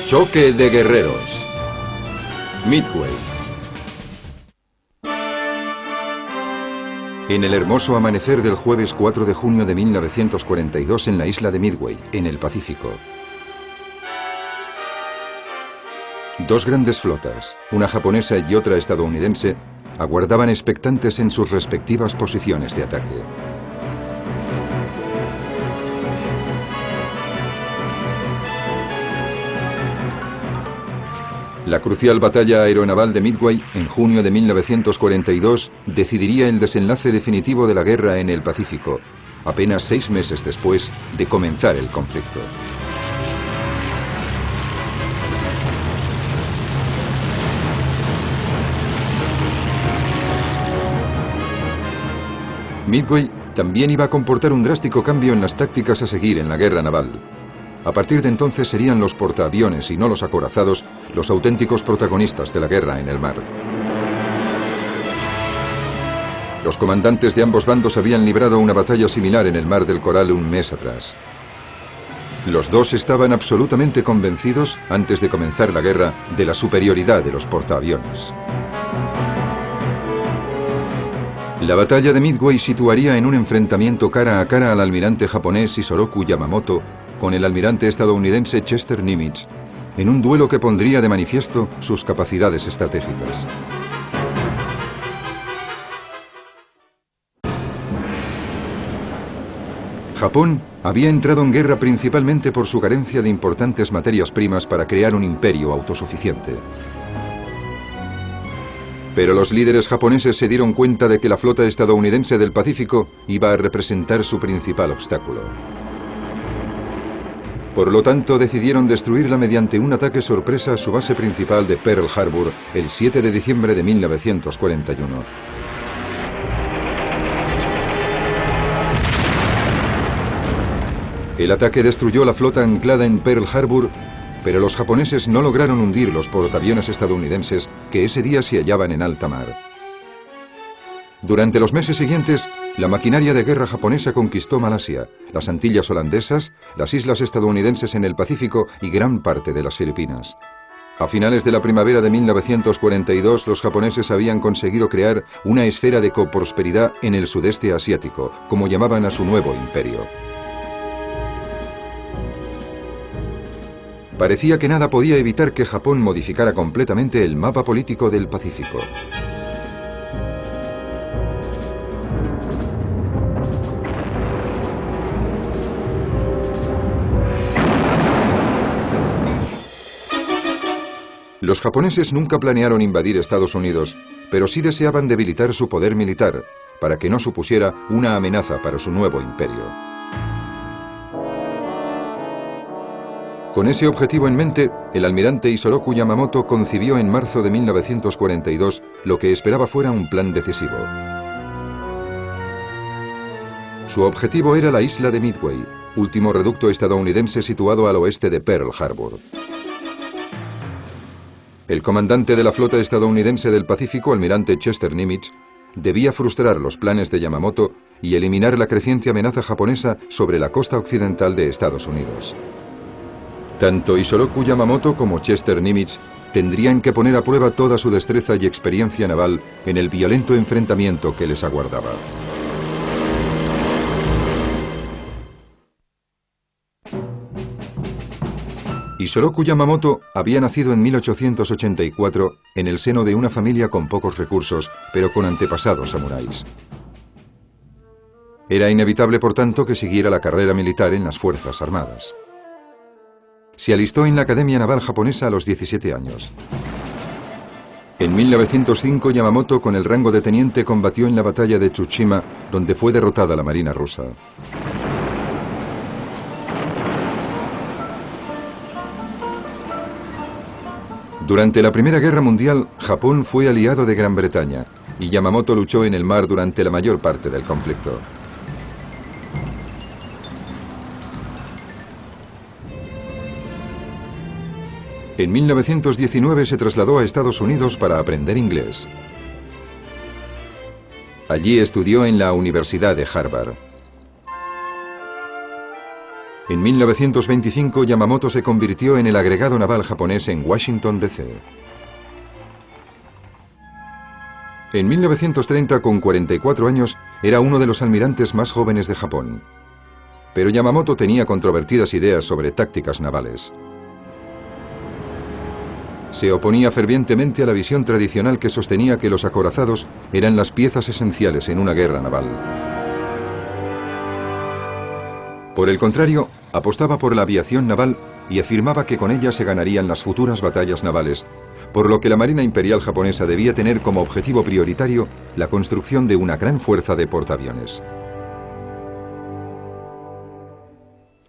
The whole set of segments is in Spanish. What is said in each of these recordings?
Choque de guerreros. Midway. En el hermoso amanecer del jueves 4 de junio de 1942 en la isla de Midway, en el Pacífico. Dos grandes flotas, una japonesa y otra estadounidense, aguardaban expectantes en sus respectivas posiciones de ataque. La crucial batalla aeronaval de Midway, en junio de 1942, decidiría el desenlace definitivo de la guerra en el Pacífico, apenas 6 meses después de comenzar el conflicto. Midway también iba a comportar un drástico cambio en las tácticas a seguir en la guerra naval. A partir de entonces serían los portaaviones y no los acorazados los auténticos protagonistas de la guerra en el mar. Los comandantes de ambos bandos habían librado una batalla similar en el Mar del Coral un mes atrás. Los dos estaban absolutamente convencidos, antes de comenzar la guerra, de la superioridad de los portaaviones. La batalla de Midway situaría en un enfrentamiento cara a cara al almirante japonés Isoroku Yamamoto con el almirante estadounidense Chester Nimitz, en un duelo que pondría de manifiesto sus capacidades estratégicas. Japón había entrado en guerra principalmente por su carencia de importantes materias primas para crear un imperio autosuficiente. Pero los líderes japoneses se dieron cuenta de que la flota estadounidense del Pacífico iba a representar su principal obstáculo. Por lo tanto, decidieron destruirla mediante un ataque sorpresa a su base principal de Pearl Harbor el 7 de diciembre de 1941. El ataque destruyó la flota anclada en Pearl Harbor, pero los japoneses no lograron hundir los portaaviones estadounidenses que ese día se hallaban en alta mar. Durante los meses siguientes, la maquinaria de guerra japonesa conquistó Malasia, las Antillas holandesas, las islas estadounidenses en el Pacífico y gran parte de las Filipinas. A finales de la primavera de 1942, los japoneses habían conseguido crear una esfera de coprosperidad en el sudeste asiático, como llamaban a su nuevo imperio. Parecía que nada podía evitar que Japón modificara completamente el mapa político del Pacífico. Los japoneses nunca planearon invadir Estados Unidos, pero sí deseaban debilitar su poder militar, para que no supusiera una amenaza para su nuevo imperio. Con ese objetivo en mente, el almirante Isoroku Yamamoto concibió en marzo de 1942 lo que esperaba fuera un plan decisivo. Su objetivo era la isla de Midway, último reducto estadounidense situado al oeste de Pearl Harbor. El comandante de la flota estadounidense del Pacífico, almirante Chester Nimitz, debía frustrar los planes de Yamamoto y eliminar la creciente amenaza japonesa sobre la costa occidental de Estados Unidos. Tanto Isoroku Yamamoto como Chester Nimitz tendrían que poner a prueba toda su destreza y experiencia naval en el violento enfrentamiento que les aguardaba. Isoroku Yamamoto había nacido en 1884 en el seno de una familia con pocos recursos, pero con antepasados samuráis. Era inevitable, por tanto, que siguiera la carrera militar en las Fuerzas Armadas. Se alistó en la Academia Naval Japonesa a los 17 años. En 1905, Yamamoto, con el rango de teniente, combatió en la batalla de Tsushima, donde fue derrotada la Marina rusa. Durante la Primera Guerra Mundial, Japón fue aliado de Gran Bretaña, y Yamamoto luchó en el mar durante la mayor parte del conflicto. En 1919 se trasladó a Estados Unidos para aprender inglés. Allí estudió en la Universidad de Harvard. En 1925, Yamamoto se convirtió en el agregado naval japonés en Washington, D.C. En 1930, con 44 años, era uno de los almirantes más jóvenes de Japón. Pero Yamamoto tenía controvertidas ideas sobre tácticas navales. Se oponía fervientemente a la visión tradicional que sostenía que los acorazados eran las piezas esenciales en una guerra naval. Por el contrario, apostaba por la aviación naval y afirmaba que con ella se ganarían las futuras batallas navales, por lo que la Marina Imperial japonesa debía tener como objetivo prioritario la construcción de una gran fuerza de portaaviones.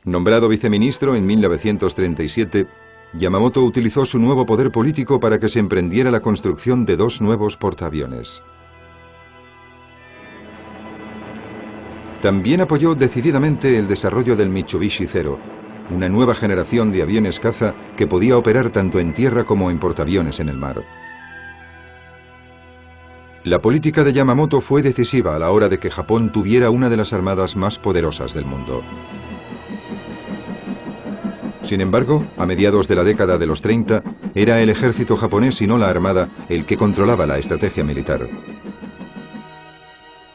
Nombrado viceministro en 1937, Yamamoto utilizó su nuevo poder político para que se emprendiera la construcción de 2 nuevos portaaviones. También apoyó decididamente el desarrollo del Mitsubishi Zero, una nueva generación de aviones caza que podía operar tanto en tierra como en portaaviones en el mar. La política de Yamamoto fue decisiva a la hora de que Japón tuviera una de las armadas más poderosas del mundo. Sin embargo, a mediados de la década de los 30, era el ejército japonés y no la armada el que controlaba la estrategia militar.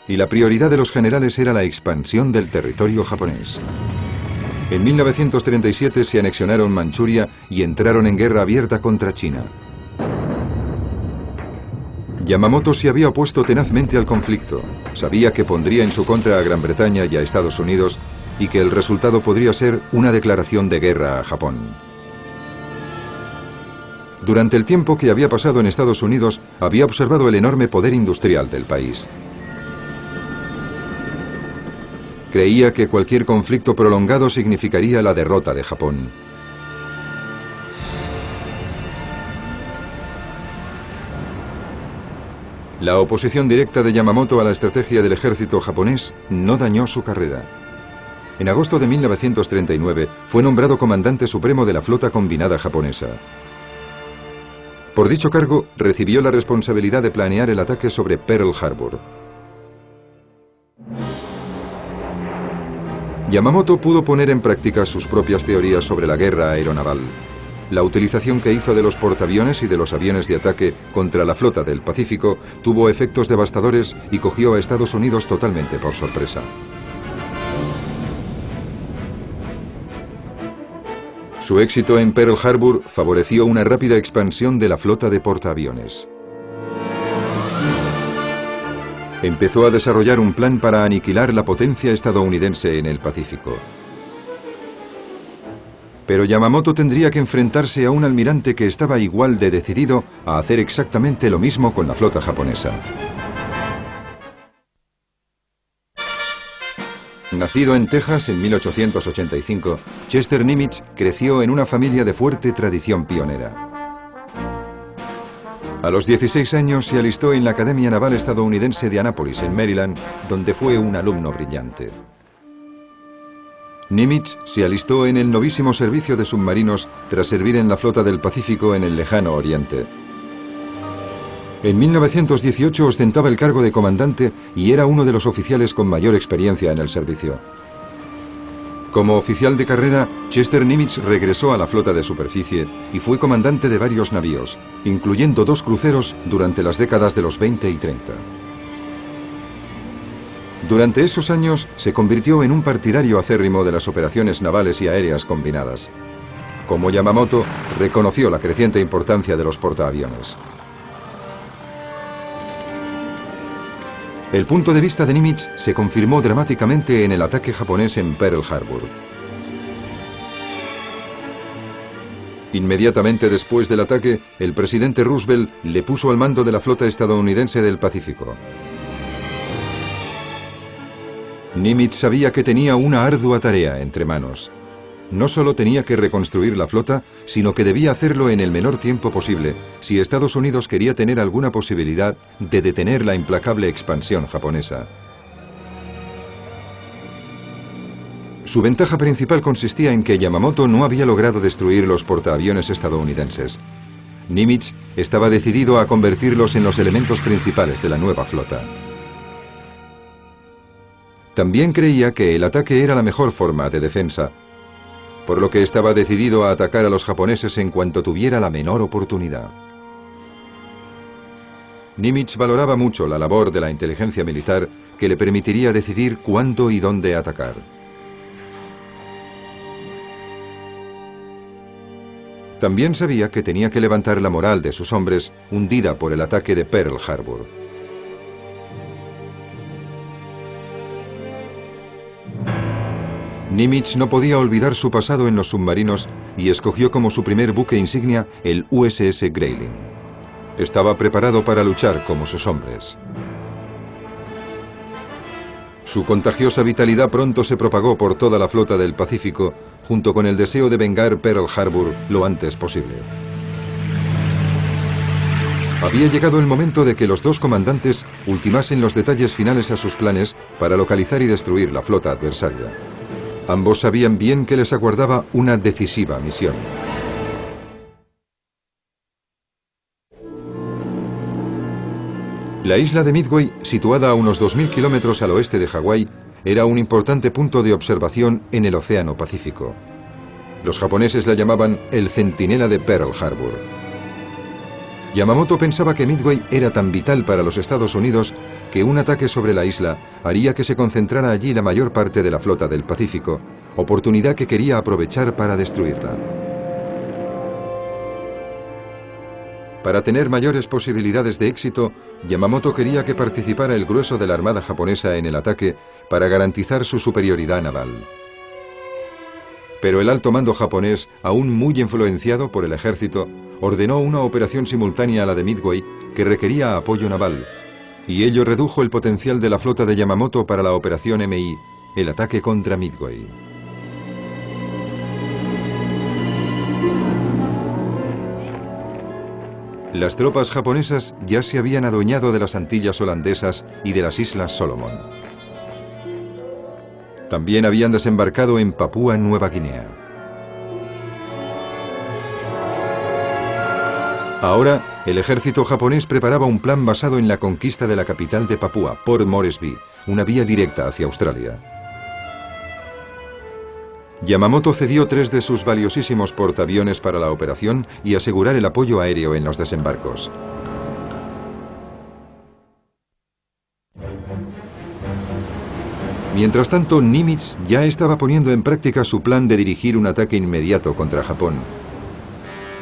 Y la prioridad de los generales era la expansión del territorio japonés. En 1937 se anexionaron Manchuria y entraron en guerra abierta contra China. Yamamoto se había opuesto tenazmente al conflicto. Sabía que pondría en su contra a Gran Bretaña y a Estados Unidos y que el resultado podría ser una declaración de guerra a Japón. Durante el tiempo que había pasado en Estados Unidos, había observado el enorme poder industrial del país. Creía que cualquier conflicto prolongado significaría la derrota de Japón. La oposición directa de Yamamoto a la estrategia del ejército japonés no dañó su carrera. En agosto de 1939 fue nombrado comandante supremo de la flota combinada japonesa. Por dicho cargo, recibió la responsabilidad de planear el ataque sobre Pearl Harbor. Yamamoto pudo poner en práctica sus propias teorías sobre la guerra aeronaval. La utilización que hizo de los portaaviones y de los aviones de ataque contra la flota del Pacífico tuvo efectos devastadores y cogió a Estados Unidos totalmente por sorpresa. Su éxito en Pearl Harbor favoreció una rápida expansión de la flota de portaaviones. Empezó a desarrollar un plan para aniquilar la potencia estadounidense en el Pacífico. Pero Yamamoto tendría que enfrentarse a un almirante que estaba igual de decidido a hacer exactamente lo mismo con la flota japonesa. Nacido en Texas en 1885, Chester Nimitz creció en una familia de fuerte tradición pionera. A los 16 años se alistó en la Academia Naval Estadounidense de Annapolis, en Maryland, donde fue un alumno brillante. Nimitz se alistó en el novísimo servicio de submarinos tras servir en la flota del Pacífico en el lejano Oriente. En 1918 ostentaba el cargo de comandante y era uno de los oficiales con mayor experiencia en el servicio. Como oficial de carrera, Chester Nimitz regresó a la flota de superficie y fue comandante de varios navíos, incluyendo 2 cruceros durante las décadas de los 20 y 30. Durante esos años se convirtió en un partidario acérrimo de las operaciones navales y aéreas combinadas. Como Yamamoto, reconoció la creciente importancia de los portaaviones. El punto de vista de Nimitz se confirmó dramáticamente en el ataque japonés en Pearl Harbor. Inmediatamente después del ataque, el presidente Roosevelt le puso al mando de la flota estadounidense del Pacífico. Nimitz sabía que tenía una ardua tarea entre manos. No solo tenía que reconstruir la flota, sino que debía hacerlo en el menor tiempo posible, si Estados Unidos quería tener alguna posibilidad de detener la implacable expansión japonesa. Su ventaja principal consistía en que Yamamoto no había logrado destruir los portaaviones estadounidenses. Nimitz estaba decidido a convertirlos en los elementos principales de la nueva flota. También creía que el ataque era la mejor forma de defensa, por lo que estaba decidido a atacar a los japoneses en cuanto tuviera la menor oportunidad. Nimitz valoraba mucho la labor de la inteligencia militar que le permitiría decidir cuándo y dónde atacar. También sabía que tenía que levantar la moral de sus hombres, hundida por el ataque de Pearl Harbor. Nimitz no podía olvidar su pasado en los submarinos y escogió como su primer buque insignia el USS Grayling. Estaba preparado para luchar como sus hombres. Su contagiosa vitalidad pronto se propagó por toda la flota del Pacífico, junto con el deseo de vengar Pearl Harbor lo antes posible. Había llegado el momento de que los dos comandantes ultimasen los detalles finales a sus planes para localizar y destruir la flota adversaria. Ambos sabían bien que les aguardaba una decisiva misión. La isla de Midway, situada a unos 2000 kilómetros al oeste de Hawái, era un importante punto de observación en el Océano Pacífico. Los japoneses la llamaban el centinela de Pearl Harbor. Yamamoto pensaba que Midway era tan vital para los Estados Unidos que un ataque sobre la isla haría que se concentrara allí la mayor parte de la flota del Pacífico, oportunidad que quería aprovechar para destruirla. Para tener mayores posibilidades de éxito, Yamamoto quería que participara el grueso de la armada japonesa en el ataque para garantizar su superioridad naval. Pero el alto mando japonés, aún muy influenciado por el ejército, ordenó una operación simultánea a la de Midway que requería apoyo naval, y ello redujo el potencial de la flota de Yamamoto para la operación MI, el ataque contra Midway. Las tropas japonesas ya se habían adueñado de las Antillas holandesas y de las Islas Solomon. También habían desembarcado en Papúa Nueva Guinea. Ahora, el ejército japonés preparaba un plan basado en la conquista de la capital de Papúa, Port Moresby, una vía directa hacia Australia. Yamamoto cedió 3 de sus valiosísimos portaaviones para la operación y asegurar el apoyo aéreo en los desembarcos. Mientras tanto, Nimitz ya estaba poniendo en práctica su plan de dirigir un ataque inmediato contra Japón.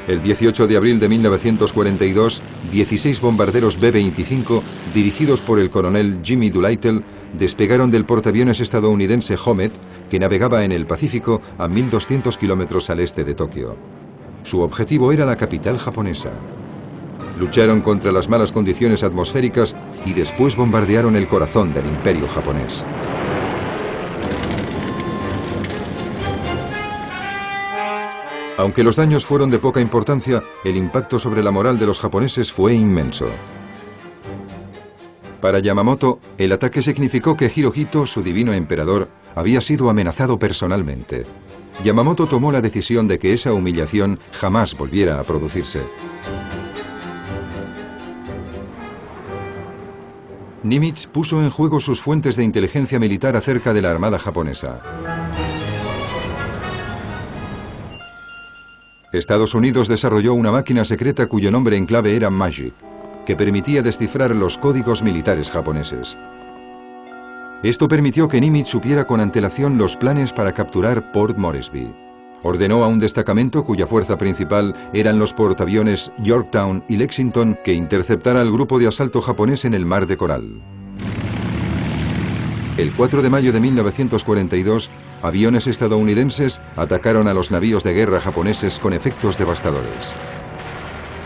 El 18 de abril de 1942, 16 bombarderos B-25, dirigidos por el coronel Jimmy Doolittle, despegaron del portaaviones estadounidense Homet, que navegaba en el Pacífico a 1200 kilómetros al este de Tokio. Su objetivo era la capital japonesa. Lucharon contra las malas condiciones atmosféricas y después bombardearon el corazón del imperio japonés. Aunque los daños fueron de poca importancia, el impacto sobre la moral de los japoneses fue inmenso. Para Yamamoto, el ataque significó que Hirohito, su divino emperador, había sido amenazado personalmente. Yamamoto tomó la decisión de que esa humillación jamás volviera a producirse. Nimitz puso en juego sus fuentes de inteligencia militar acerca de la armada japonesa. Estados Unidos desarrolló una máquina secreta cuyo nombre en clave era Magic, que permitía descifrar los códigos militares japoneses. Esto permitió que Nimitz supiera con antelación los planes para capturar Port Moresby. Ordenó a un destacamento cuya fuerza principal eran los portaaviones Yorktown y Lexington que interceptara al grupo de asalto japonés en el Mar de Coral. El 4 de mayo de 1942, aviones estadounidenses atacaron a los navíos de guerra japoneses con efectos devastadores.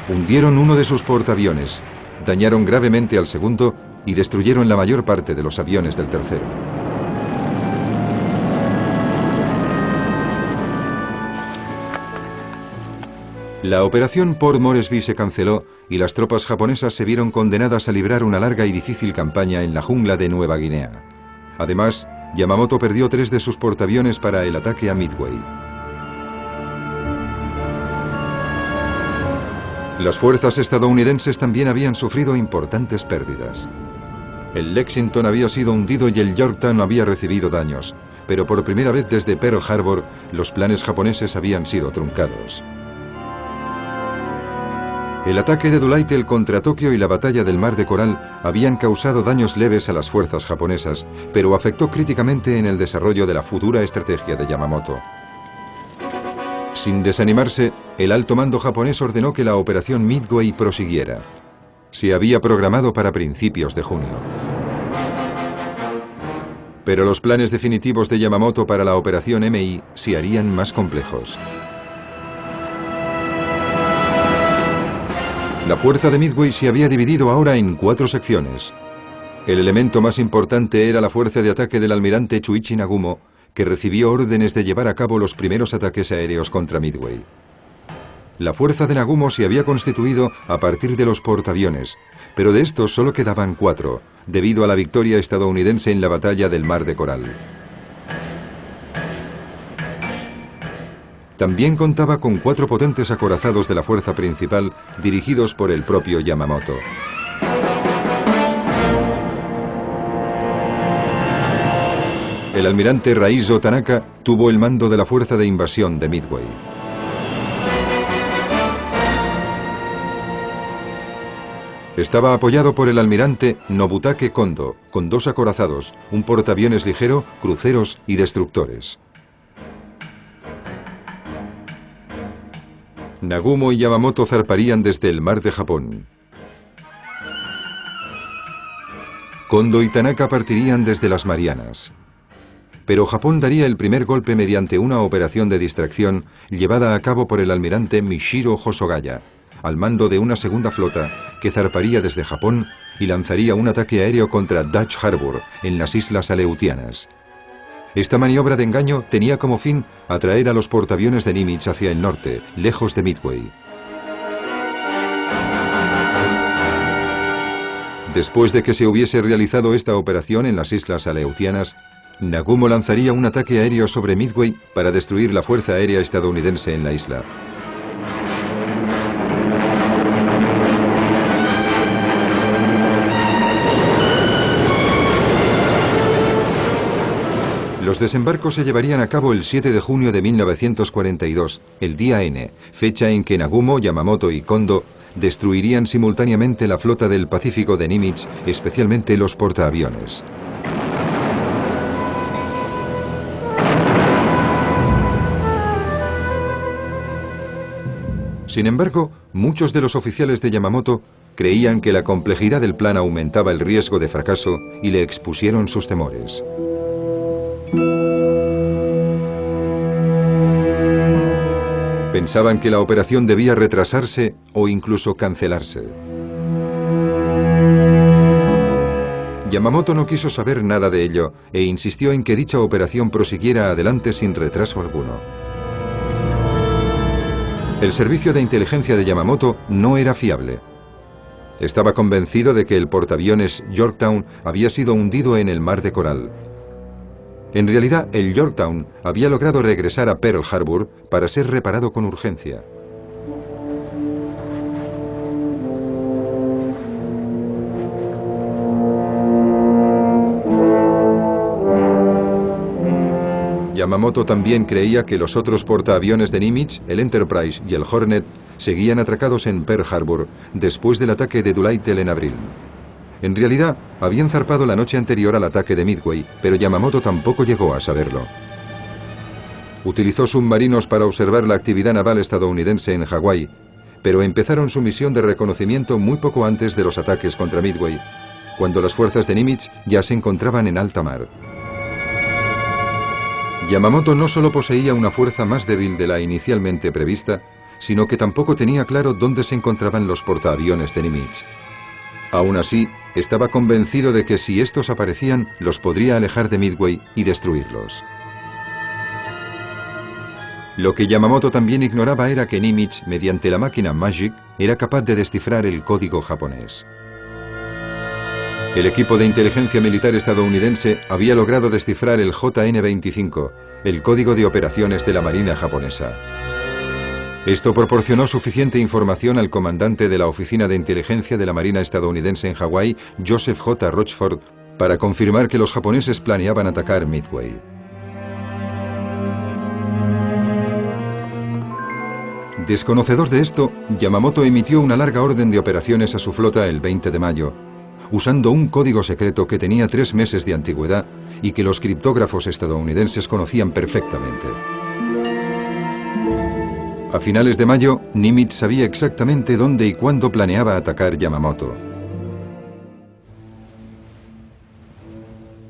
Hundieron uno de sus portaaviones, dañaron gravemente al segundo y destruyeron la mayor parte de los aviones del tercero. La operación Port Moresby se canceló y las tropas japonesas se vieron condenadas a librar una larga y difícil campaña en la jungla de Nueva Guinea. Además, Yamamoto perdió 3 de sus portaaviones para el ataque a Midway. Las fuerzas estadounidenses también habían sufrido importantes pérdidas. El Lexington había sido hundido y el Yorktown había recibido daños, pero por primera vez desde Pearl Harbor, los planes japoneses habían sido truncados. El ataque de Doolittle contra Tokio y la batalla del Mar de Coral habían causado daños leves a las fuerzas japonesas, pero afectó críticamente en el desarrollo de la futura estrategia de Yamamoto. Sin desanimarse, el alto mando japonés ordenó que la operación Midway prosiguiera. Se había programado para principios de junio. Pero los planes definitivos de Yamamoto para la operación MI se harían más complejos. La fuerza de Midway se había dividido ahora en 4 secciones. El elemento más importante era la fuerza de ataque del almirante Chuichi Nagumo, que recibió órdenes de llevar a cabo los primeros ataques aéreos contra Midway. La fuerza de Nagumo se había constituido a partir de los portaaviones, pero de estos solo quedaban 4, debido a la victoria estadounidense en la batalla del Mar de Coral. También contaba con 4 potentes acorazados de la fuerza principal, dirigidos por el propio Yamamoto. El almirante Raizo Tanaka tuvo el mando de la fuerza de invasión de Midway. Estaba apoyado por el almirante Nobutake Kondo, con 2 acorazados, un portaaviones ligero, cruceros y destructores. Nagumo y Yamamoto zarparían desde el Mar de Japón. Kondo y Tanaka partirían desde las Marianas. Pero Japón daría el primer golpe mediante una operación de distracción llevada a cabo por el almirante Mishiro Hosogaya, al mando de una segunda flota que zarparía desde Japón y lanzaría un ataque aéreo contra Dutch Harbor, en las Islas Aleutianas. Esta maniobra de engaño tenía como fin atraer a los portaaviones de Nimitz hacia el norte, lejos de Midway. Después de que se hubiese realizado esta operación en las Islas Aleutianas, Nagumo lanzaría un ataque aéreo sobre Midway para destruir la fuerza aérea estadounidense en la isla. Los desembarcos se llevarían a cabo el 7 de junio de 1942, el día N, fecha en que Nagumo, Yamamoto y Kondo destruirían simultáneamente la flota del Pacífico de Nimitz, especialmente los portaaviones. Sin embargo, muchos de los oficiales de Yamamoto creían que la complejidad del plan aumentaba el riesgo de fracaso y le expusieron sus temores. Pensaban que la operación debía retrasarse o incluso cancelarse. Yamamoto no quiso saber nada de ello e insistió en que dicha operación prosiguiera adelante sin retraso alguno. El servicio de inteligencia de Yamamoto no era fiable. Estaba convencido de que el portaaviones Yorktown había sido hundido en el Mar de Coral. En realidad, el Yorktown había logrado regresar a Pearl Harbor para ser reparado con urgencia. Yamamoto también creía que los otros portaaviones de Nimitz, el Enterprise y el Hornet, seguían atracados en Pearl Harbor después del ataque de Doolittle en abril. En realidad, habían zarpado la noche anterior al ataque de Midway, pero Yamamoto tampoco llegó a saberlo. Utilizó submarinos para observar la actividad naval estadounidense en Hawái, pero empezaron su misión de reconocimiento muy poco antes de los ataques contra Midway, cuando las fuerzas de Nimitz ya se encontraban en alta mar. Yamamoto no solo poseía una fuerza más débil de la inicialmente prevista, sino que tampoco tenía claro dónde se encontraban los portaaviones de Nimitz. Aún así, estaba convencido de que si estos aparecían, los podría alejar de Midway y destruirlos. Lo que Yamamoto también ignoraba era que Nimitz, mediante la máquina Magic, era capaz de descifrar el código japonés. El equipo de inteligencia militar estadounidense había logrado descifrar el JN-25, el código de operaciones de la Marina japonesa. Esto proporcionó suficiente información al comandante de la Oficina de Inteligencia de la Marina estadounidense en Hawái, Joseph J. Rochford, para confirmar que los japoneses planeaban atacar Midway. Desconocedor de esto, Yamamoto emitió una larga orden de operaciones a su flota el 20 de mayo, usando un código secreto que tenía 3 meses de antigüedad y que los criptógrafos estadounidenses conocían perfectamente. A finales de mayo, Nimitz sabía exactamente dónde y cuándo planeaba atacar Yamamoto.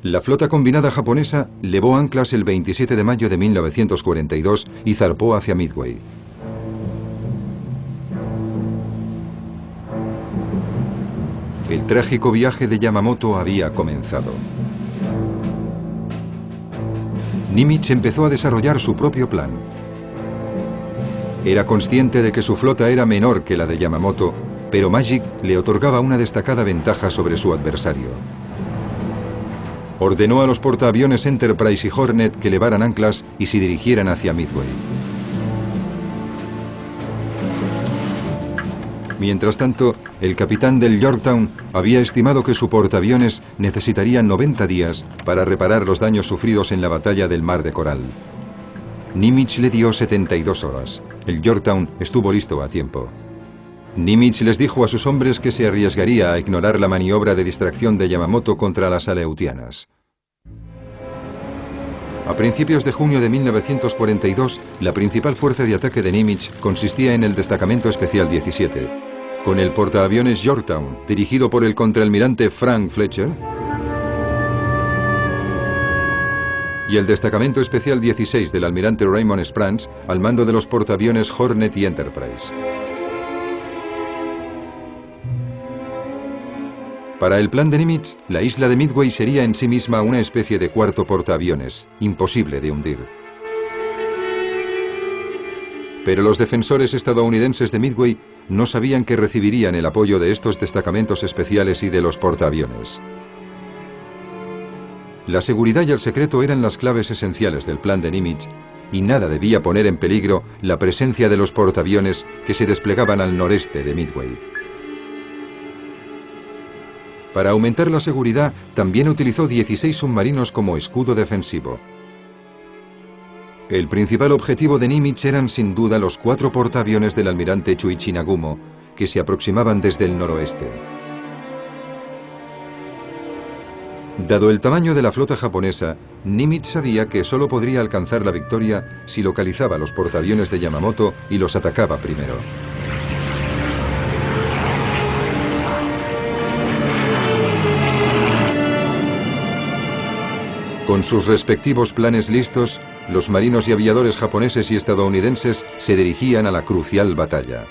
La flota combinada japonesa levó anclas el 27 de mayo de 1942 y zarpó hacia Midway. El trágico viaje de Yamamoto había comenzado. Nimitz empezó a desarrollar su propio plan. Era consciente de que su flota era menor que la de Yamamoto, pero Magic le otorgaba una destacada ventaja sobre su adversario. Ordenó a los portaaviones Enterprise y Hornet que levaran anclas y se dirigieran hacia Midway. Mientras tanto, el capitán del Yorktown había estimado que su portaaviones necesitaría 90 días para reparar los daños sufridos en la batalla del Mar de Coral. Nimitz le dio 72 horas. El Yorktown estuvo listo a tiempo. Nimitz les dijo a sus hombres que se arriesgaría a ignorar la maniobra de distracción de Yamamoto contra las Aleutianas. A principios de junio de 1942, la principal fuerza de ataque de Nimitz consistía en el Destacamento Especial 17, con el portaaviones Yorktown, dirigido por el contraalmirante Frank Fletcher, y el Destacamento Especial 16 del almirante Raymond Sprance, al mando de los portaaviones Hornet y Enterprise. Para el plan de Nimitz, la isla de Midway sería en sí misma una especie de cuarto portaaviones, imposible de hundir. Pero los defensores estadounidenses de Midway no sabían que recibirían el apoyo de estos destacamentos especiales y de los portaaviones. La seguridad y el secreto eran las claves esenciales del plan de Nimitz, y nada debía poner en peligro la presencia de los portaaviones que se desplegaban al noreste de Midway. Para aumentar la seguridad, también utilizó 16 submarinos como escudo defensivo. El principal objetivo de Nimitz eran sin duda los 4 portaaviones del almirante Chuichi Nagumo, que se aproximaban desde el noroeste. Dado el tamaño de la flota japonesa, Nimitz sabía que solo podría alcanzar la victoria si localizaba los portaaviones de Yamamoto y los atacaba primero. Con sus respectivos planes listos, los marinos y aviadores japoneses y estadounidenses se dirigían a la crucial batalla.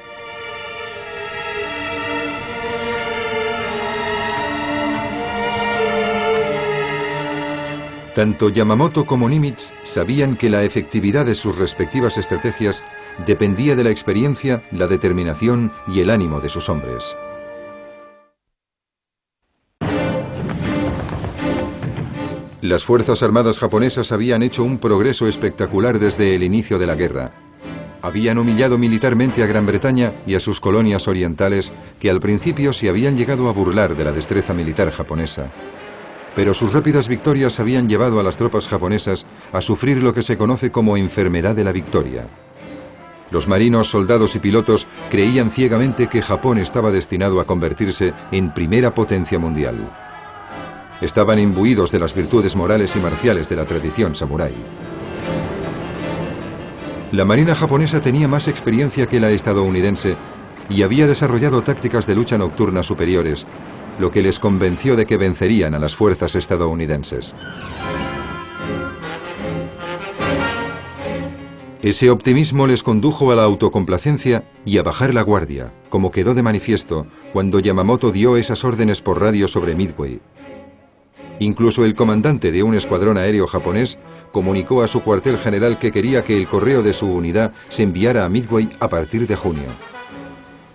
Tanto Yamamoto como Nimitz sabían que la efectividad de sus respectivas estrategias dependía de la experiencia, la determinación y el ánimo de sus hombres. Las Fuerzas Armadas japonesas habían hecho un progreso espectacular desde el inicio de la guerra. Habían humillado militarmente a Gran Bretaña y a sus colonias orientales, que al principio se habían llegado a burlar de la destreza militar japonesa. Pero sus rápidas victorias habían llevado a las tropas japonesas a sufrir lo que se conoce como enfermedad de la victoria. Los marinos, soldados y pilotos creían ciegamente que Japón estaba destinado a convertirse en primera potencia mundial. Estaban imbuidos de las virtudes morales y marciales de la tradición samurái. La marina japonesa tenía más experiencia que la estadounidense y había desarrollado tácticas de lucha nocturna superiores, lo que les convenció de que vencerían a las fuerzas estadounidenses. Ese optimismo les condujo a la autocomplacencia y a bajar la guardia, como quedó de manifiesto cuando Yamamoto dio esas órdenes por radio sobre Midway. Incluso el comandante de un escuadrón aéreo japonés comunicó a su cuartel general que quería que el correo de su unidad se enviara a Midway a partir de junio.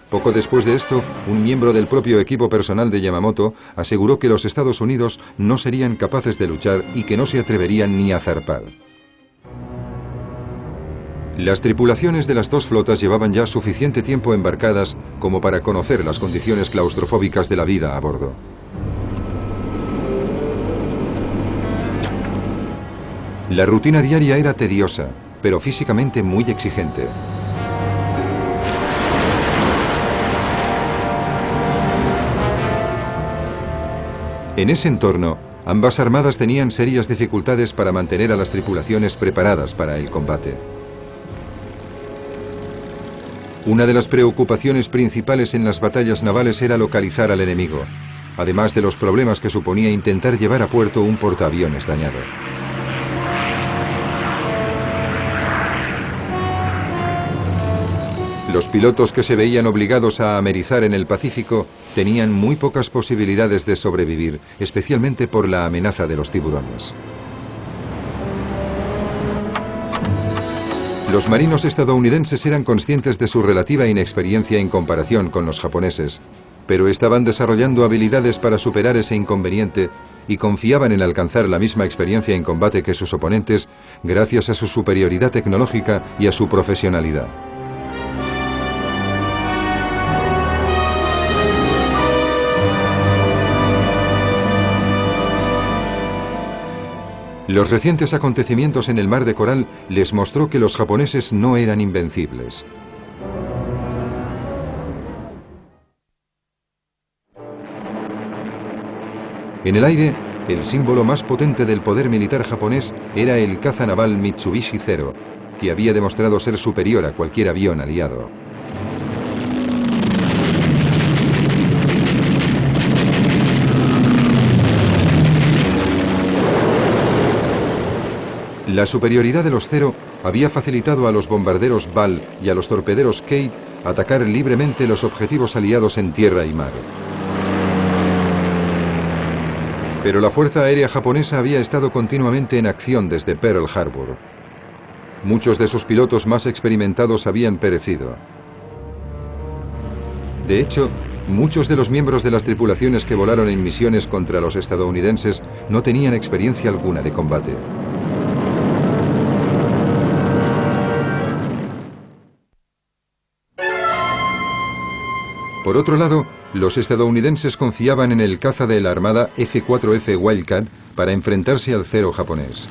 Poco después de esto, un miembro del propio equipo personal de Yamamoto aseguró que los Estados Unidos no serían capaces de luchar y que no se atreverían ni a zarpar. Las tripulaciones de las dos flotas llevaban ya suficiente tiempo embarcadas como para conocer las condiciones claustrofóbicas de la vida a bordo. La rutina diaria era tediosa, pero físicamente muy exigente. En ese entorno, ambas armadas tenían serias dificultades para mantener a las tripulaciones preparadas para el combate. Una de las preocupaciones principales en las batallas navales era localizar al enemigo, además de los problemas que suponía intentar llevar a puerto un portaaviones dañado. Los pilotos que se veían obligados a amerizar en el Pacífico tenían muy pocas posibilidades de sobrevivir, especialmente por la amenaza de los tiburones. Los marinos estadounidenses eran conscientes de su relativa inexperiencia en comparación con los japoneses, pero estaban desarrollando habilidades para superar ese inconveniente y confiaban en alcanzar la misma experiencia en combate que sus oponentes gracias a su superioridad tecnológica y a su profesionalidad. Los recientes acontecimientos en el Mar de Coral les mostró que los japoneses no eran invencibles. En el aire, el símbolo más potente del poder militar japonés era el caza naval Mitsubishi Zero, que había demostrado ser superior a cualquier avión aliado. La superioridad de los Zero había facilitado a los bombarderos Ball y a los torpederos Kate atacar libremente los objetivos aliados en tierra y mar. Pero la Fuerza Aérea japonesa había estado continuamente en acción desde Pearl Harbor. Muchos de sus pilotos más experimentados habían perecido. De hecho, muchos de los miembros de las tripulaciones que volaron en misiones contra los estadounidenses no tenían experiencia alguna de combate. Por otro lado, los estadounidenses confiaban en el caza de la Armada F-4F Wildcat para enfrentarse al Zero japonés.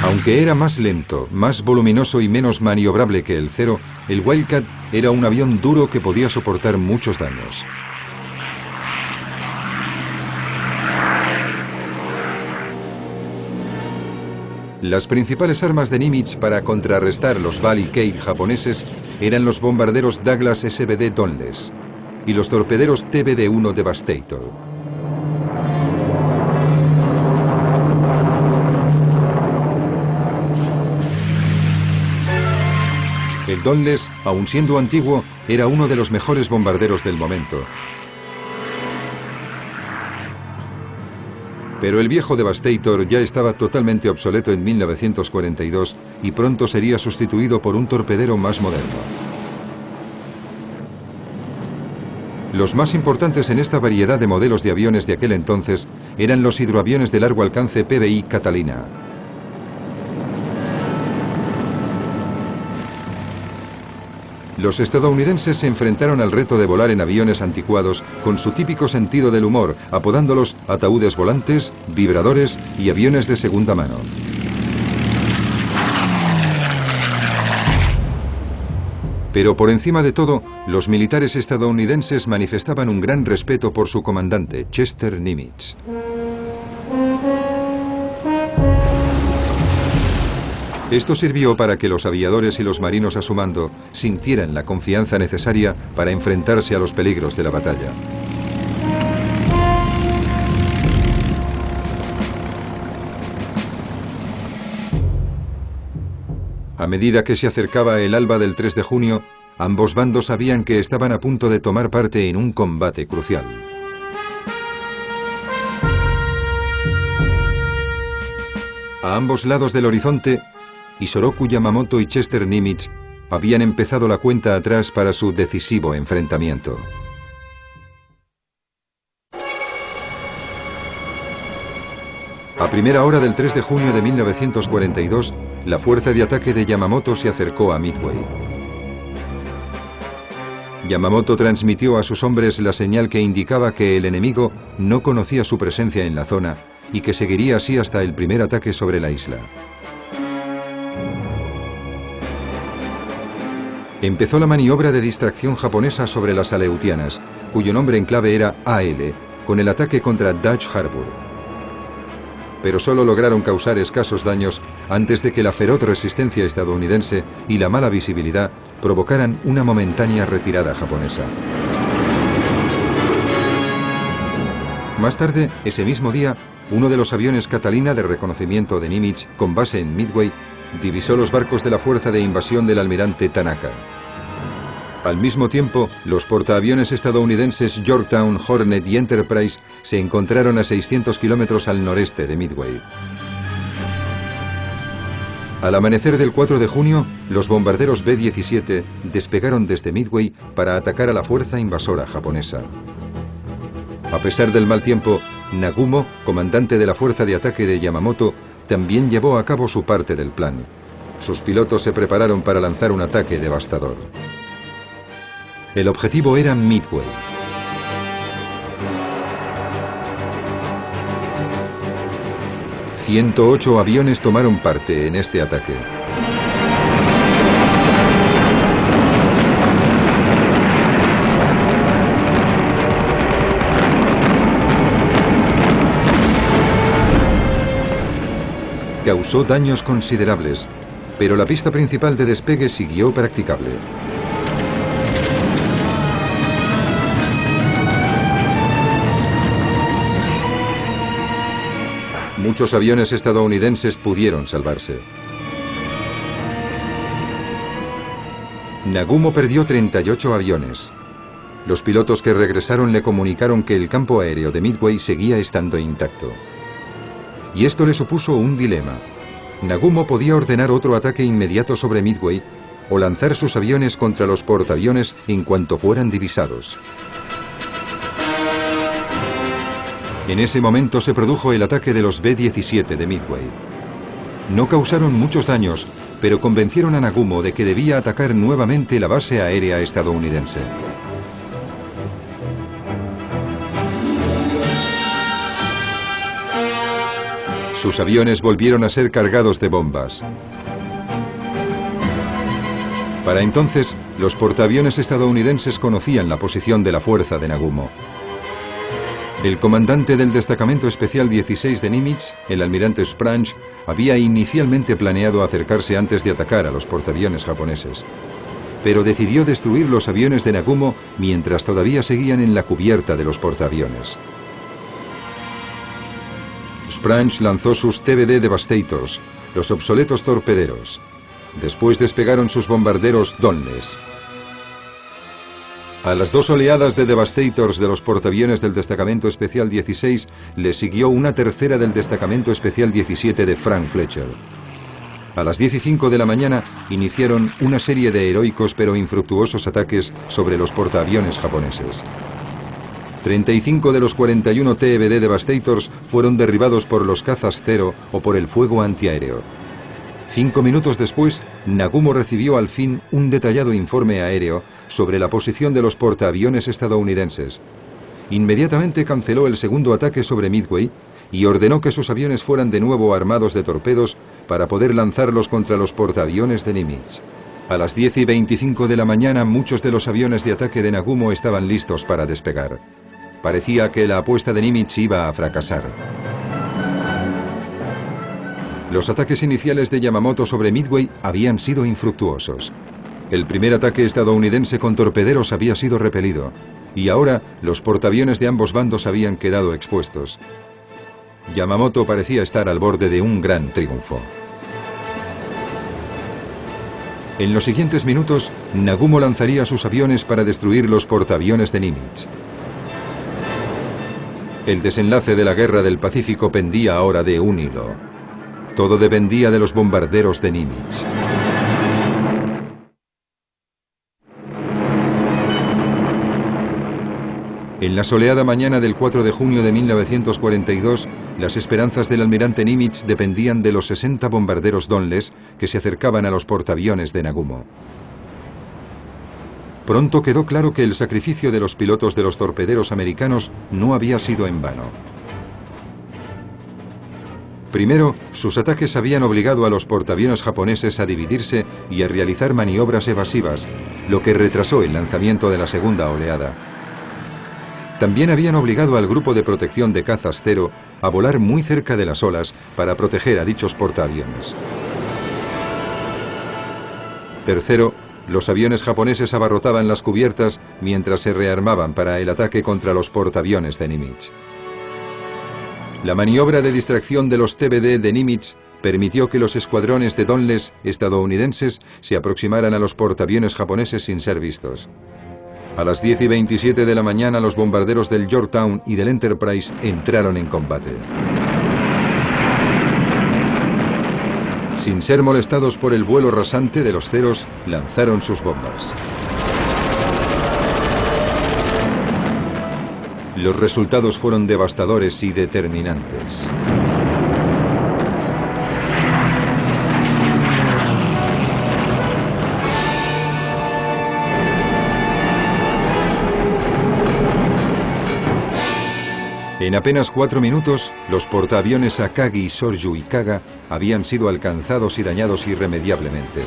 Aunque era más lento, más voluminoso y menos maniobrable que el Zero, el Wildcat era un avión duro que podía soportar muchos daños. Las principales armas de Nimitz para contrarrestar los Ball y Kate japoneses eran los bombarderos Douglas SBD Dauntless y los torpederos TBD-1 Devastator. El Dauntless, aun siendo antiguo, era uno de los mejores bombarderos del momento. Pero el viejo Devastator ya estaba totalmente obsoleto en 1942 y pronto sería sustituido por un torpedero más moderno. Los más importantes en esta variedad de modelos de aviones de aquel entonces eran los hidroaviones de largo alcance PBI Catalina. Los estadounidenses se enfrentaron al reto de volar en aviones anticuados con su típico sentido del humor, apodándolos ataúdes volantes, vibradores y aviones de segunda mano. Pero por encima de todo, los militares estadounidenses manifestaban un gran respeto por su comandante, Chester Nimitz. Esto sirvió para que los aviadores y los marinos a su mando sintieran la confianza necesaria para enfrentarse a los peligros de la batalla. A medida que se acercaba el alba del 3 de junio, ambos bandos sabían que estaban a punto de tomar parte en un combate crucial. A ambos lados del horizonte, Isoroku Yamamoto y Chester Nimitz habían empezado la cuenta atrás para su decisivo enfrentamiento. A primera hora del 3 de junio de 1942, la fuerza de ataque de Yamamoto se acercó a Midway. Yamamoto transmitió a sus hombres la señal que indicaba que el enemigo no conocía su presencia en la zona y que seguiría así hasta el primer ataque sobre la isla. Empezó la maniobra de distracción japonesa sobre las aleutianas, cuyo nombre en clave era AL, con el ataque contra Dutch Harbour. Pero solo lograron causar escasos daños antes de que la feroz resistencia estadounidense y la mala visibilidad provocaran una momentánea retirada japonesa. Más tarde, ese mismo día, uno de los aviones Catalina de reconocimiento de Nimitz, con base en Midway, divisó los barcos de la fuerza de invasión del almirante Tanaka. Al mismo tiempo, los portaaviones estadounidenses Yorktown, Hornet y Enterprise se encontraron a 600 kilómetros al noreste de Midway. Al amanecer del 4 de junio, los bombarderos B-17 despegaron desde Midway para atacar a la fuerza invasora japonesa. A pesar del mal tiempo, Nagumo, comandante de la fuerza de ataque de Yamamoto, también llevó a cabo su parte del plan. Sus pilotos se prepararon para lanzar un ataque devastador. El objetivo era Midway. ...108 aviones tomaron parte en este ataque. Causó daños considerables, pero la pista principal de despegue siguió practicable. Muchos aviones estadounidenses pudieron salvarse. Nagumo perdió 38 aviones. Los pilotos que regresaron le comunicaron que el campo aéreo de Midway seguía estando intacto. Y esto le supuso un dilema. Nagumo podía ordenar otro ataque inmediato sobre Midway o lanzar sus aviones contra los portaaviones en cuanto fueran divisados. En ese momento se produjo el ataque de los B-17 de Midway. No causaron muchos daños, pero convencieron a Nagumo de que debía atacar nuevamente la base aérea estadounidense. Sus aviones volvieron a ser cargados de bombas. Para entonces, los portaaviones estadounidenses conocían la posición de la fuerza de Nagumo. El comandante del destacamento especial 16 de Nimitz, el almirante Spranch, había inicialmente planeado acercarse antes de atacar a los portaaviones japoneses, pero decidió destruir los aviones de Nagumo mientras todavía seguían en la cubierta de los portaaviones. Spranch lanzó sus TBD Devastators, los obsoletos torpederos. Después despegaron sus bombarderos Donless. A las dos oleadas de Devastators de los portaaviones del destacamento especial 16 le siguió una tercera del destacamento especial 17 de Frank Fletcher. A las 10:05 de la mañana iniciaron una serie de heroicos pero infructuosos ataques sobre los portaaviones japoneses. 35 de los 41 TBD Devastators fueron derribados por los cazas Zero o por el fuego antiaéreo. 5 minutos después, Nagumo recibió al fin un detallado informe aéreo sobre la posición de los portaaviones estadounidenses. Inmediatamente canceló el segundo ataque sobre Midway y ordenó que sus aviones fueran de nuevo armados de torpedos para poder lanzarlos contra los portaaviones de Nimitz. A las 10:25 de la mañana, muchos de los aviones de ataque de Nagumo estaban listos para despegar. Parecía que la apuesta de Nimitz iba a fracasar. Los ataques iniciales de Yamamoto sobre Midway habían sido infructuosos. El primer ataque estadounidense con torpederos había sido repelido, y ahora los portaaviones de ambos bandos habían quedado expuestos. Yamamoto parecía estar al borde de un gran triunfo. En los siguientes minutos, Nagumo lanzaría sus aviones para destruir los portaaviones de Nimitz. El desenlace de la Guerra del Pacífico pendía ahora de un hilo. Todo dependía de los bombarderos de Nimitz. En la soleada mañana del 4 de junio de 1942, las esperanzas del almirante Nimitz dependían de los 60 bombarderos Donless que se acercaban a los portaaviones de Nagumo. Pronto quedó claro que el sacrificio de los pilotos de los torpederos americanos no había sido en vano. Primero, sus ataques habían obligado a los portaaviones japoneses a dividirse y a realizar maniobras evasivas, lo que retrasó el lanzamiento de la segunda oleada. También habían obligado al grupo de protección de cazas Zero a volar muy cerca de las olas para proteger a dichos portaaviones. Tercero, los aviones japoneses abarrotaban las cubiertas mientras se rearmaban para el ataque contra los portaaviones de Nimitz. La maniobra de distracción de los TBD de Nimitz permitió que los escuadrones de Donles estadounidenses se aproximaran a los portaaviones japoneses sin ser vistos. A las 10:27 de la mañana, los bombarderos del Yorktown y del Enterprise entraron en combate. Sin ser molestados por el vuelo rasante de los Zeros, lanzaron sus bombas. Los resultados fueron devastadores y determinantes. En apenas 4 minutos, los portaaviones Akagi, Soryu y Kaga habían sido alcanzados y dañados irremediablemente.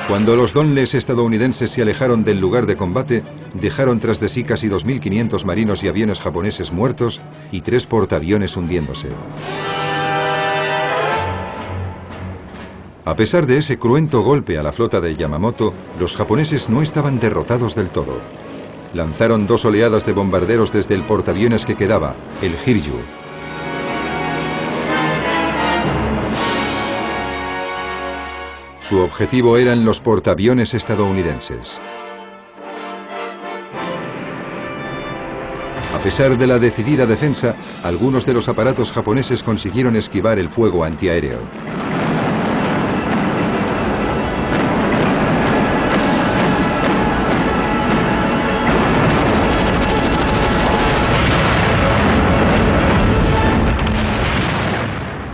Cuando los Donles estadounidenses se alejaron del lugar de combate, dejaron tras de sí casi 2.500 marinos y aviones japoneses muertos y 3 portaaviones hundiéndose. A pesar de ese cruento golpe a la flota de Yamamoto, los japoneses no estaban derrotados del todo. Lanzaron 2 oleadas de bombarderos desde el portaaviones que quedaba, el Hiryu. Su objetivo eran los portaaviones estadounidenses. A pesar de la decidida defensa, algunos de los aparatos japoneses consiguieron esquivar el fuego antiaéreo.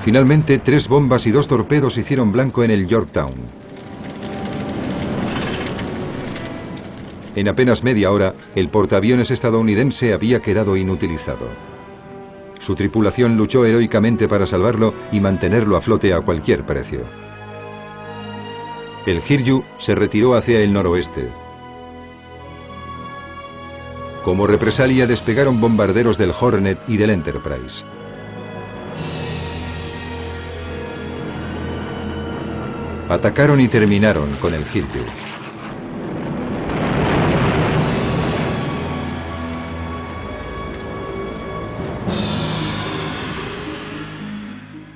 Finalmente, 3 bombas y 2 torpedos hicieron blanco en el Yorktown. En apenas media hora, el portaaviones estadounidense había quedado inutilizado. Su tripulación luchó heroicamente para salvarlo y mantenerlo a flote a cualquier precio. El Hiryu se retiró hacia el noroeste. Como represalia, despegaron bombarderos del Hornet y del Enterprise. Atacaron y terminaron con el Hiryu.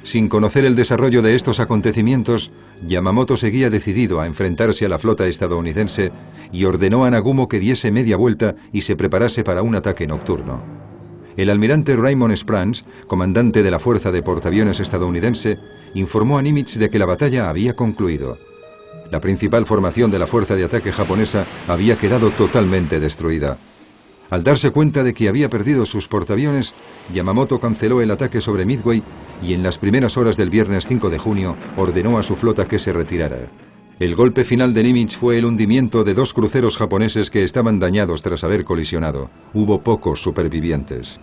Sin conocer el desarrollo de estos acontecimientos, Yamamoto seguía decidido a enfrentarse a la flota estadounidense y ordenó a Nagumo que diese media vuelta y se preparase para un ataque nocturno. El almirante Raymond Spranz, comandante de la fuerza de portaaviones estadounidense, informó a Nimitz de que la batalla había concluido. La principal formación de la fuerza de ataque japonesa había quedado totalmente destruida. Al darse cuenta de que había perdido sus portaaviones, Yamamoto canceló el ataque sobre Midway y en las primeras horas del viernes 5 de junio ordenó a su flota que se retirara. El golpe final de Nimitz fue el hundimiento de 2 cruceros japoneses que estaban dañados tras haber colisionado. Hubo pocos supervivientes.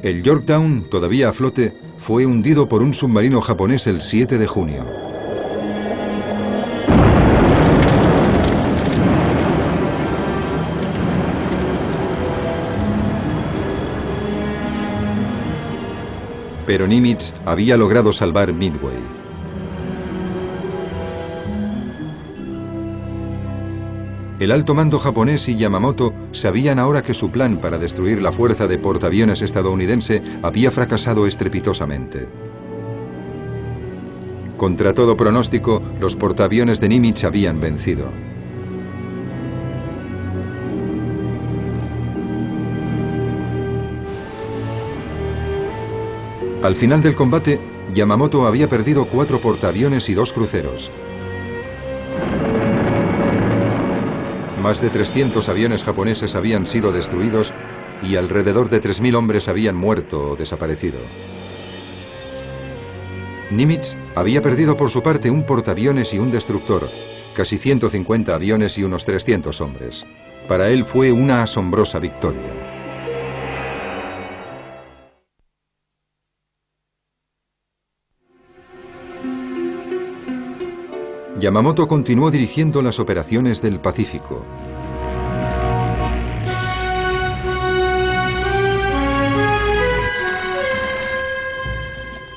El Yorktown, todavía a flote, fue hundido por un submarino japonés el 7 de junio. Pero Nimitz había logrado salvar Midway. El alto mando japonés y Yamamoto sabían ahora que su plan para destruir la fuerza de portaaviones estadounidense había fracasado estrepitosamente. Contra todo pronóstico, los portaaviones de Nimitz habían vencido. Al final del combate, Yamamoto había perdido 4 portaaviones y 2 cruceros. Más de 300 aviones japoneses habían sido destruidos y alrededor de 3.000 hombres habían muerto o desaparecido. Nimitz había perdido por su parte un portaaviones y un destructor, casi 150 aviones y unos 300 hombres. Para él fue una asombrosa victoria. Yamamoto continuó dirigiendo las operaciones del Pacífico.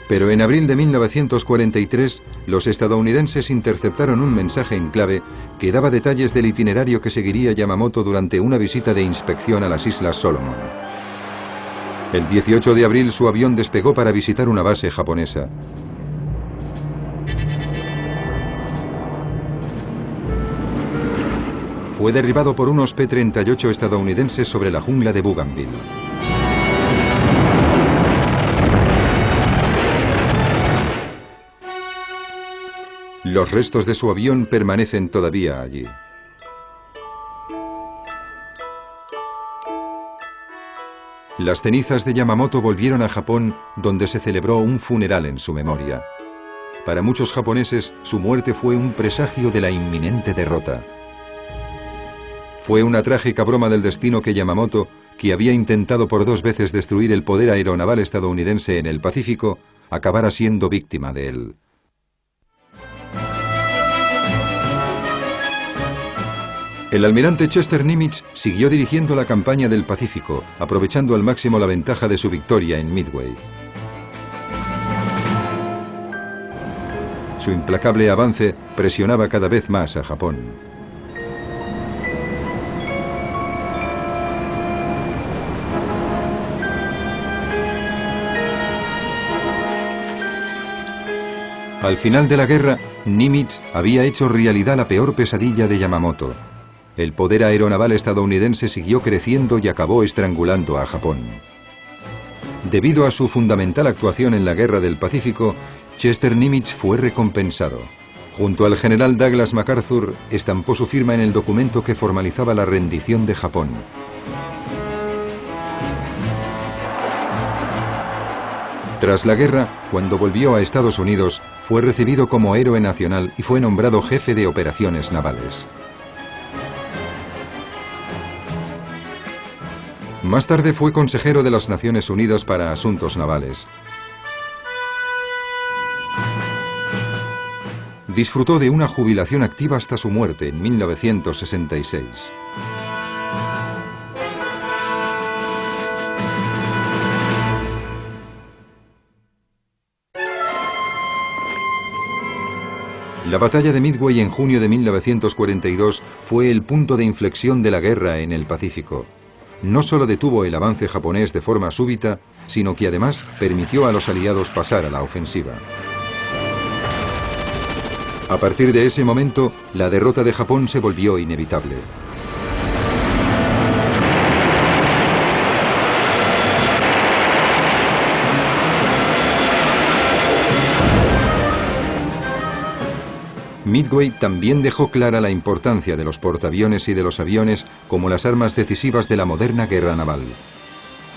Pero en abril de 1943, los estadounidenses interceptaron un mensaje en clave que daba detalles del itinerario que seguiría Yamamoto durante una visita de inspección a las Islas Solomon. El 18 de abril su avión despegó para visitar una base japonesa. Fue derribado por unos P-38 estadounidenses sobre la jungla de Bougainville. Los restos de su avión permanecen todavía allí. Las cenizas de Yamamoto volvieron a Japón, donde se celebró un funeral en su memoria. Para muchos japoneses, su muerte fue un presagio de la inminente derrota. Fue una trágica broma del destino que Yamamoto, que había intentado por 2 veces destruir el poder aeronaval estadounidense en el Pacífico, acabara siendo víctima de él. El almirante Chester Nimitz siguió dirigiendo la campaña del Pacífico, aprovechando al máximo la ventaja de su victoria en Midway. Su implacable avance presionaba cada vez más a Japón. Al final de la guerra, Nimitz había hecho realidad la peor pesadilla de Yamamoto. El poder aeronaval estadounidense siguió creciendo y acabó estrangulando a Japón. Debido a su fundamental actuación en la Guerra del Pacífico, Chester Nimitz fue recompensado. Junto al general Douglas MacArthur, estampó su firma en el documento que formalizaba la rendición de Japón. Tras la guerra, cuando volvió a Estados Unidos, fue recibido como héroe nacional y fue nombrado jefe de operaciones navales. Más tarde fue consejero de las Naciones Unidas para Asuntos Navales. Disfrutó de una jubilación activa hasta su muerte en 1966. La batalla de Midway en junio de 1942 fue el punto de inflexión de la guerra en el Pacífico. No solo detuvo el avance japonés de forma súbita, sino que además permitió a los aliados pasar a la ofensiva. A partir de ese momento, la derrota de Japón se volvió inevitable. Midway también dejó clara la importancia de los portaaviones y de los aviones como las armas decisivas de la moderna guerra naval,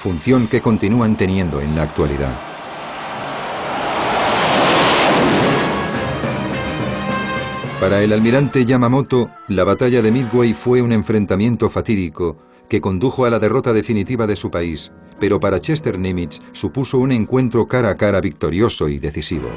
función que continúan teniendo en la actualidad. Para el almirante Yamamoto, la batalla de Midway fue un enfrentamiento fatídico que condujo a la derrota definitiva de su país, pero para Chester Nimitz supuso un encuentro cara a cara victorioso y decisivo.